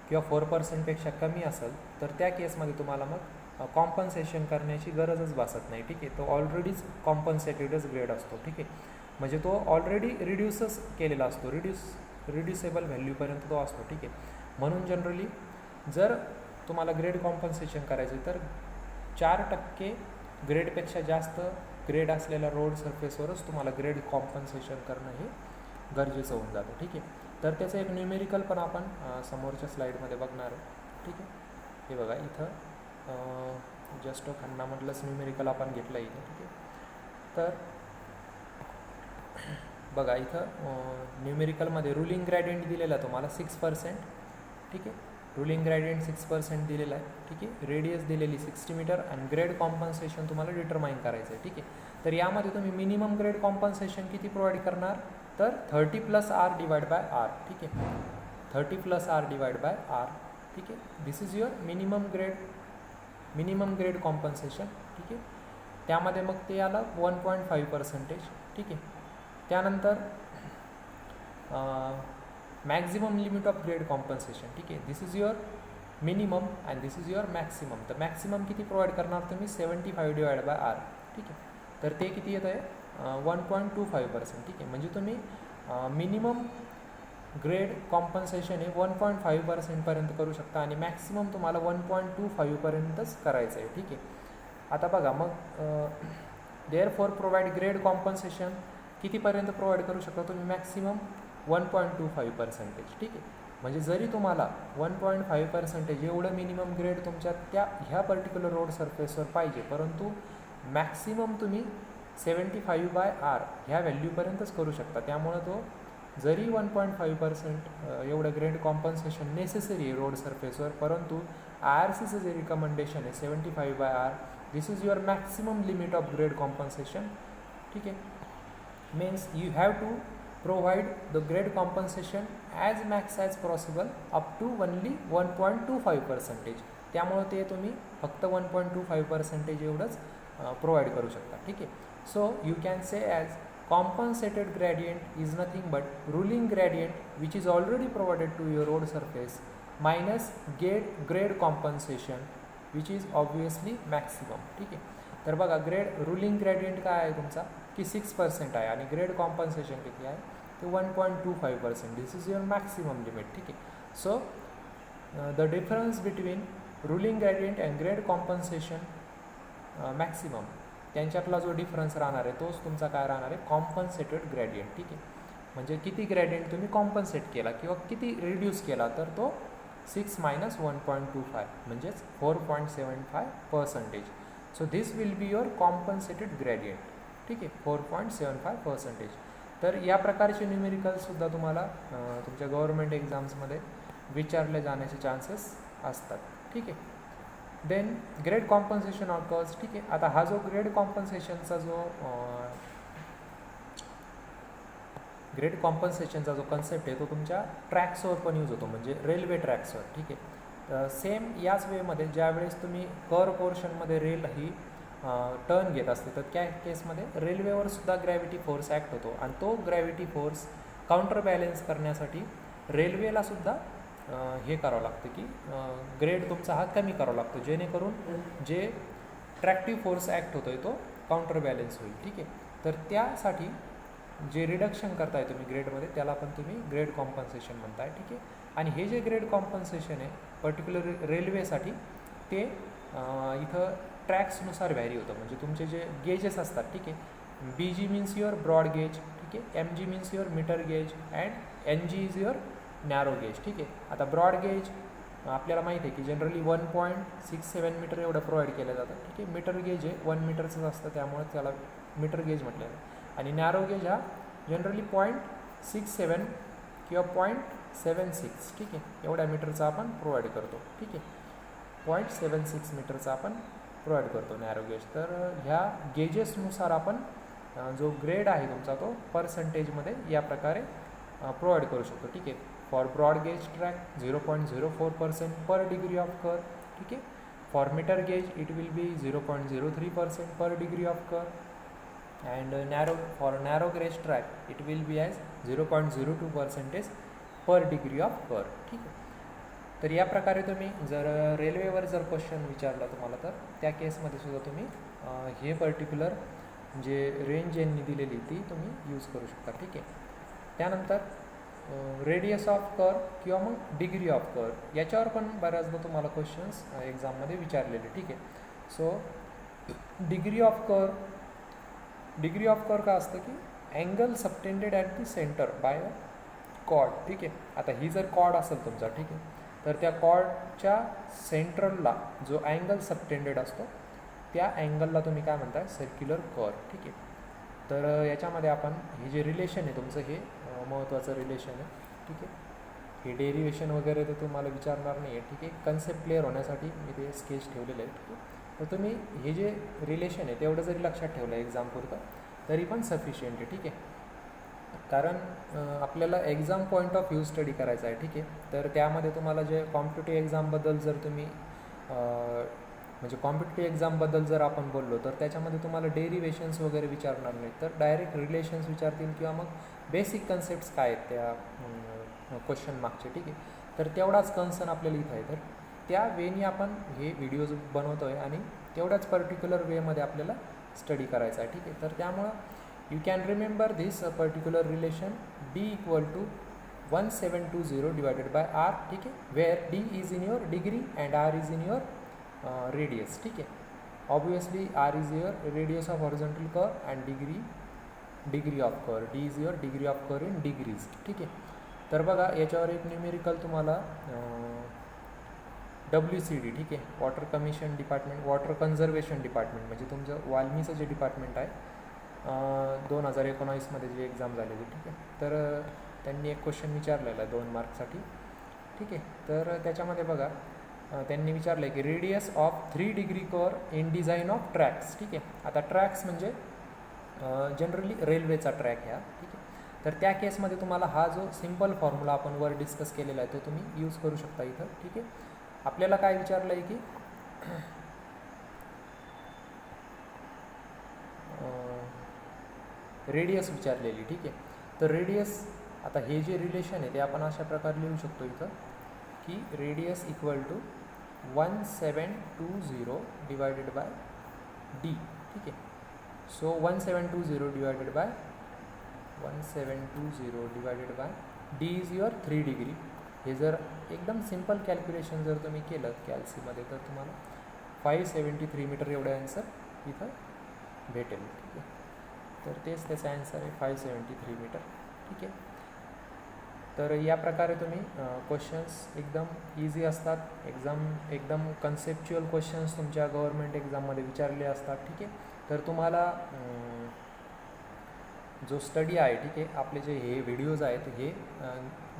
किंवा 4%पेक्षा कमी असेल तर त्या केसमध्ये तुम्हाला मग कॉम्पन्सेशन करण्याची गरजच भासत नाही. ठीक आहे, तो ऑलरेडीच कॉम्पन्सेटेडच ग्रेड असतो. ठीक आहे, म्हणजे तो ऑलरेडी रिड्यूसच केलेला असतो, रिड्युसेबल व्हॅल्यूपर्यंत तो असतो. ठीक आहे, म्हणून जनरली जर तुम्हाला ग्रेड कॉम्पन्सेशन करायचं तर 4% ग्रेडपेक्षा जास्त ग्रेड असलेल्या रोड सरफेसवरच तुम्हाला ग्रेड कॉम्पन्सेशन करणं हे गरजेचं होऊन जातं. ठीक आहे, तर त्याचं एक न्यूमेरिकल पण आपण समोरच्या स्लाईडमध्ये बघणार आहे. ठीक आहे, हे बघा इथं जस्ट खन्नामधलंच न्यूमेरिकल आपण घेतलं इथे. ठीक आहे, तर बघा इथं न्यूमेरिकलमध्ये रुलिंग ग्रॅडियंट दिलेला तुम्हाला 6%. ठीक आहे, रुलिंग ग्रॅडियंट 6% दिलेला आहे. ठीक आहे, रेडियस दिलेली 60 मीटर आणि ग्रेड कॉम्पन्सेशन तुम्हाला डिटरमाइन करायचं आहे. ठीक आहे, तर यामध्ये तुम्ही मिनिमम ग्रेड कॉम्पन्सेशन किती प्रोव्हाइड करणार तर 30+R डिवाइड बाय R. ठीक आहे, 30+R डिवाइड बाय R. ठीक आहे, this is your minimum grade compensation. ठीक आहे, त्यामध्ये मग ते आलं 1.5%. ठीक आहे, त्यानंतर maximum limit of grade compensation. ठीक आहे, this is your minimum and this is your maximum. तर मॅक्सिमम किती प्रोव्हाइड करणार तुम्ही 75 डिवाइड बाय R. ठीक आहे, तर ते किती येत आहे 1.25%. ठीक आहे, म्हणजे तुम्ही मिनिमम ग्रेड कॉम्पन्सेशन हे 1.5%पर्यंत करू शकता आणि मॅक्सिमम तुम्हाला 1.25पर्यंतच करायचं आहे. ठीक आहे, आता बघा मग देअरफॉर प्रोव्हाइड ग्रेड कॉम्पन्सेशन कितीपर्यंत प्रोव्हाइड करू शकता तुम्ही मॅक्सिमम 1.25%. ठीक आहे, म्हणजे जरी तुम्हाला 1.5% एवढं मिनिमम ग्रेड तुमच्या ह्या पर्टिक्युलर रोड सरफेसवर पाहिजे, परंतु मॅक्सिमम तुम्ही 75 बाय R ह्या व्हॅल्यूपर्यंतच करू शकता. त्यामुळं तो जरी 1.5% एवढं ग्रेड कॉम्पन्सेशन नेसेसरी आहे रोड सरफेसवर, परंतु IRCचं जे रिकमेंडेशन आहे 75 by R, this is your maximum limit of grade compensation. ठीक आहे, means you have to provide the grade compensation as max as possible up to only 1.25%. त्यामुळं ते तुम्ही फक्त 1.25% एवढंच प्रोव्हाइड करू शकता. ठीक आहे, so you can say as compensated gradient is nothing but ruling gradient which is already provided to your road surface minus grade compensation which is obviously maximum. ठीक आहे, तर बघा रुलिंग ग्रेडियंट काय आहे तुमचा की 6% आहे आणि ग्रेड कॉम्पन्सेशन किती आहे ते 1.25%. दिस इज युअर मॅक्सिमम लिमिट. ठीक आहे. So the difference between ruling gradient and grade compensation maximum त्यांच्यातला जो डिफरन्स राहणार आहे तोच तुमचा काय राहणार आहे कॉम्पन्सेटेड ग्रेडियंट. ठीक आहे. म्हणजे किती ग्रेडियंट तुम्ही कॉम्पन्सेट केला किंवा किती रिड्यूस केला तर तो 6 - 1.25 म्हणजेच 4.75%. So this will be your compensated gradient. ठीक आहे. 4.75%. तर या प्रकारचे न्यूमेरिकलसुद्धा तुम्हाला तुमच्या गव्हर्नमेंट एक्झाम्समध्ये विचारले जाण्याचे चान्सेस असतात. ठीक आहे. Then grade compensation occurs. ठीक आहे. आता हा जो ग्रेड कॉम्पन्सेशनचा जो कन्सेप्ट आहे तो तुमच्या ट्रॅक्सवर पण यूज होतो, म्हणजे रेल्वे ट्रॅक्सवर. ठीक आहे. सेम याच वेमध्ये ज्यावेळेस तुम्ही कर पोर्शनमध्ये रेल ही टर्न घेत असते तर त्या केसमध्ये रेल्वेवर सुद्धा ग्रॅव्हिटी फोर्स ॲक्ट होतो आणि तो ग्रॅव्हिटी फोर्स काउंटर बॅलेन्स करण्यासाठी रेल्वेला सुद्धा हे करावं लागतं की ग्रेड तुमचा हा कमी करावा लागतो जेणेकरून जे ट्रॅक्टिव्ह फोर्स ॲक्ट होतो आहे तो काउंटर बॅलेन्स होईल. ठीक आहे. तर त्यासाठी जे रिडक्शन करताय तुम्ही ग्रेडमध्ये त्याला पण तुम्ही ग्रेड कॉम्पन्सेशन म्हणताय. ठीक आहे. आणि हे जे ग्रेड कॉम्पन्सेशन आहे पर्टिक्युलर रेल्वेसाठी ते इथं ट्रॅक्सनुसार व्हॅरी होतं, म्हणजे तुमचे जे गेजेस असतात. ठीक आहे. BG means your broad gauge. ठीक आहे. MG means your metre gauge and NG is your narrow gauge. ठीक आहे. आता ब्रॉड गेज आपल्याला माहिती आहे की जनरली 1.67 मीटर एवढं प्रोव्हाइड केलं जातं. ठीक आहे. मीटर गेज आहे 1 मीटरचंच असतं त्यामुळे त्याला मीटर गेज म्हटलं जातं. आणि नॅरो गेज हा जनरली 0.67 किंवा 0.76. ठीक आहे. एवढ्या मीटरचा आपण प्रोव्हाइड करतो. ठीक आहे. 0.76 मीटरचा आपण प्रोव्हाइड करतो नॅरो गेज. तर ह्या गेजेसनुसार आपण जो ग्रेड आहे तुमचा तो पर्सेंटेजमध्ये या प्रकारे प्रोव्हाइड करू शकतो. ठीक आहे. For broad gauge track 0.04% per degree of curve. ठीक आहे. For metre gauge it will be 0.03% per degree of curve. and for narrow gauge track it will be as 0.02% per degree of curve. ठीक आहे. तर या प्रकारे तुम्ही जर रेल्वेवर जर क्वेश्चन विचारला तुम्हाला तर त्या केसमध्ये सुद्धा तुम्ही हे पर्टिक्युलर जे रेंज यांनी दिलेली ती तुम्ही यूज करू शकता. ठीक आहे. त्यानंतर रेडियस ऑफ कर्व किंवा मग डिग्री ऑफ कर्व याच्यावर पण बऱ्याचदा तुम्हाला क्वेश्चन्स एक्झाममध्ये विचारलेले. ठीक आहे. सो डिग्री ऑफ कर्व का असतं की angle subtended at the centre by a chord. ठीक आहे. आता ही जर कॉर्ड असेल तुमचा, ठीक आहे, तर त्या कॉर्डच्या सेंट्रलला जो अँगल सबटेंडेड असतो त्या अँगलला तुम्ही काय म्हणताय सर्क्युलर कर्व. ठीक आहे. तर याच्यामध्ये आपण हे जे रिलेशन आहे तुमचं हे महत्त्वाचं रिलेशन आहे. ठीक आहे. हे डेरिवेशन वगैरे तर तुम्हाला विचारणार नाही आहे. ठीक आहे. कन्सेप्ट क्लिअर होण्यासाठी मी ते स्केच ठेवलेलं आहे. ठीक आहे. तर तुम्ही हे जे रिलेशन आहे तेवढं जरी लक्षात ठेवलं एक्झामपुरतं तरी पण सफिशियंट आहे. ठीक आहे. कारण आपल्याला exam point of view study करायचा आहे. ठीक आहे. तर त्यामध्ये तुम्हाला जे कॉम्पिटेटिव्ह एक्झामबद्दल जर तुम्ही म्हणजे कॉम्पिटेटिव्ह एक्झामबद्दल जर आपण बोललो तर त्याच्यामध्ये तुम्हाला डेरिवेशन्स वगैरे विचारणार नाहीत तर डायरेक्ट रिलेशन्स विचारतील किंवा मग बेसिक कन्सेप्ट्स काय आहेत त्या क्वेश्चन मागचे. ठीक आहे. तर तेवढाच कन्सर्न आपल्याला इथं आहे. तर त्या वेनी आपण हे व्हिडिओज बनवतो आहे आणि तेवढ्याच पर्टिक्युलर वेमध्ये आपल्याला स्टडी करायचा आहे. ठीक आहे. तर त्यामुळं you can remember this particular relation D = 1720 divided by R. ठीक आहे. Where D is in your degree and R is in your radius. ठीक आहे. Obviously R is your radius of horizontal curve and degree of curve. D is your degree of curve in degrees. ठीक आहे. तर बघा याच्यावर एक numerical तुम्हाला WCD. ठीक आहे. Water commission department, water conservation department म्हणजे तुमचं वाल्मीचं जे डिपार्टमेंट आहे 2019मध्ये जी एक्झाम झालेली. ठीक आहे. तर त्यांनी एक क्वेश्चन विचारलेला आहे 2 मार्कसाठी. ठीक आहे. तर त्याच्यामध्ये बघा त्यांनी विचारलं आहे की radius of 3 degree curve in design of tracks. ठीक आहे. आता ट्रॅक्स म्हणजे जनरली रेल्वेचा ट्रॅक ह्या. ठीक आहे. तर त्या केसमध्ये तुम्हाला हा जो सिम्पल फॉर्म्युला आपण वर डिस्कस केलेला आहे तो तुम्ही यूज करू शकता इथं. ठीक आहे. आपल्याला काय विचारलं आहे की रेडियस विचारलेली. ठीक आहे. तर रेडियस आता हे जे रिलेशन आहे ते आपण अशा प्रकारे लिहू शकतो इथं की रेडियस = 1720 डिवायडेड बाय D. ठीक आहे. So 1720 divided by 1720 divided by D is your 3 degree. हे जर एकदम सिम्पल कॅल्क्युलेशन जर तुम्ही केलं कॅल्सीमध्ये तर तुम्हाला 573 मीटर एवढं आन्सर इथं भेटेल. ठीक आहे. तर तेच त्याचा आन्सर आहे 573 मीटर. ठीक आहे. तर या प्रकारे तुम्ही क्वेश्चन्स एकदम इझी असतात, एकदम कन्सेप्च्युअल क्वेश्चन्स तुमच्या गव्हर्नमेंट एक्झाममध्ये विचारले असतात. ठीक आहे. तर तुम्हाला जो स्टडी आहे, ठीक आहे, आपले जे हे व्हिडिओज आहेत हे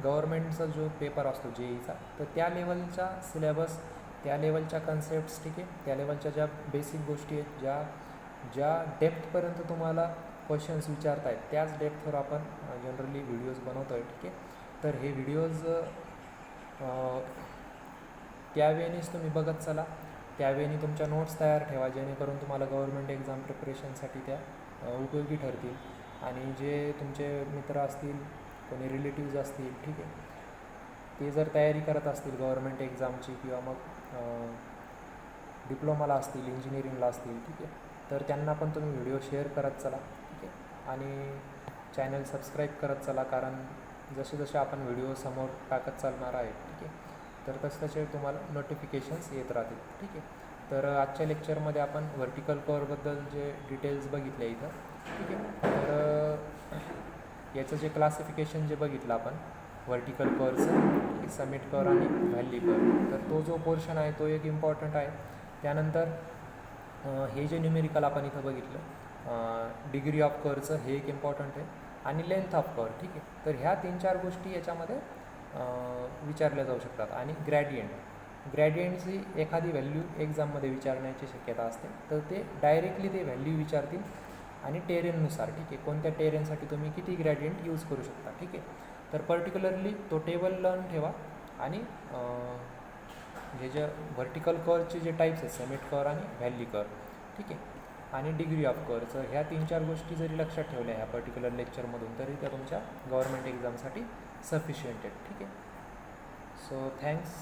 गव्हर्नमेंटचा जो पेपर असतो JEEचा, तर त्या लेवलचा सिलेबस, त्या लेवलच्या कन्सेप्ट्स, ठीक आहे, त्या लेवलच्या ज्या बेसिक गोष्टी आहेत, ज्या डेप्थपर्यंत तुम्हाला क्वेश्चन्स विचारत आहेत त्याच डेप्थवर आपण जनरली व्हिडिओज बनवतो आहे. ठीक आहे. तर हे व्हिडिओज त्यावेळेनेच तुम्ही बघत चला, त्यावेळेने तुमच्या नोट्स तयार ठेवा, जेणेकरून तुम्हाला गव्हर्नमेंट एक्झाम प्रिपरेशनसाठी त्या उपयोगी ठरतील. आणि जे तुमचे मित्र असतील, कोणी रिलेटिव्ज असतील, ठीक आहे, ते जर तयारी करत असतील गव्हर्नमेंट एक्झामची किंवा मग डिप्लोमाला असतील, इंजिनिअरिंगला असतील, ठीक आहे, तर त्यांना पण तुम्ही व्हिडिओ शेअर करत चला. ठीक आहे. आणि चॅनल सबस्क्राईब करत चला, कारण जसे जसे आपण व्हिडिओ समोर टाकत चालणार आहे, ठीक आहे, तर तसे तुम्हाला नोटिफिकेशन्स येत राहतील. ठीक आहे. तर आजच्या लेक्चरमध्ये आपण व्हर्टिकल कर्वबद्दल जे डिटेल्स बघितले इथं, ठीक आहे, तर याचं जे क्लासिफिकेशन जे बघितलं आपण व्हर्टिकल कर्वचं, समिट कर्व आणि व्हॅली कर्व, तर तो जो पोर्शन आहे तो एक इम्पॉर्टंट आहे. त्यानंतर हे जे न्यूमेरिकल आपण इथं बघितलं डिग्री ऑफ कर्वचं, हे एक इम्पॉर्टंट आहे, आणि लेंथ ऑफ कर्व. ठीक आहे. तर ह्या 3-4 गोष्टी याच्यामध्ये विचारल्या जाऊ शकतात. आणि ग्रॅडियंटची एखादी व्हॅल्यू एक्झाममध्ये विचारण्याची शक्यता असते, तर ते डायरेक्टली ते व्हॅल्यू विचारतील आणि टेरेननुसार, ठीक आहे, कोणत्या टेरेनसाठी तुम्ही किती ग्रॅडियंट यूज करू शकता. ठीक आहे. तर पर्टिक्युलरली तो टेबल लर्न ठेवा. आणि हे जे व्हर्टिकल कर्वचे जे टाईप्स आहेत, समिट कर्व आणि व्हॅली कर्व, ठीक आहे, आणि डिग्री ऑफ कर्वचं, ह्या 3-4 गोष्टी जरी लक्षात ठेवल्या ह्या पर्टिक्युलर लेक्चरमधून, तरी त्या तुमच्या गव्हर्नमेंट एक्झामसाठी सफिशियंट आहेत. ठीक आहे. So thanks.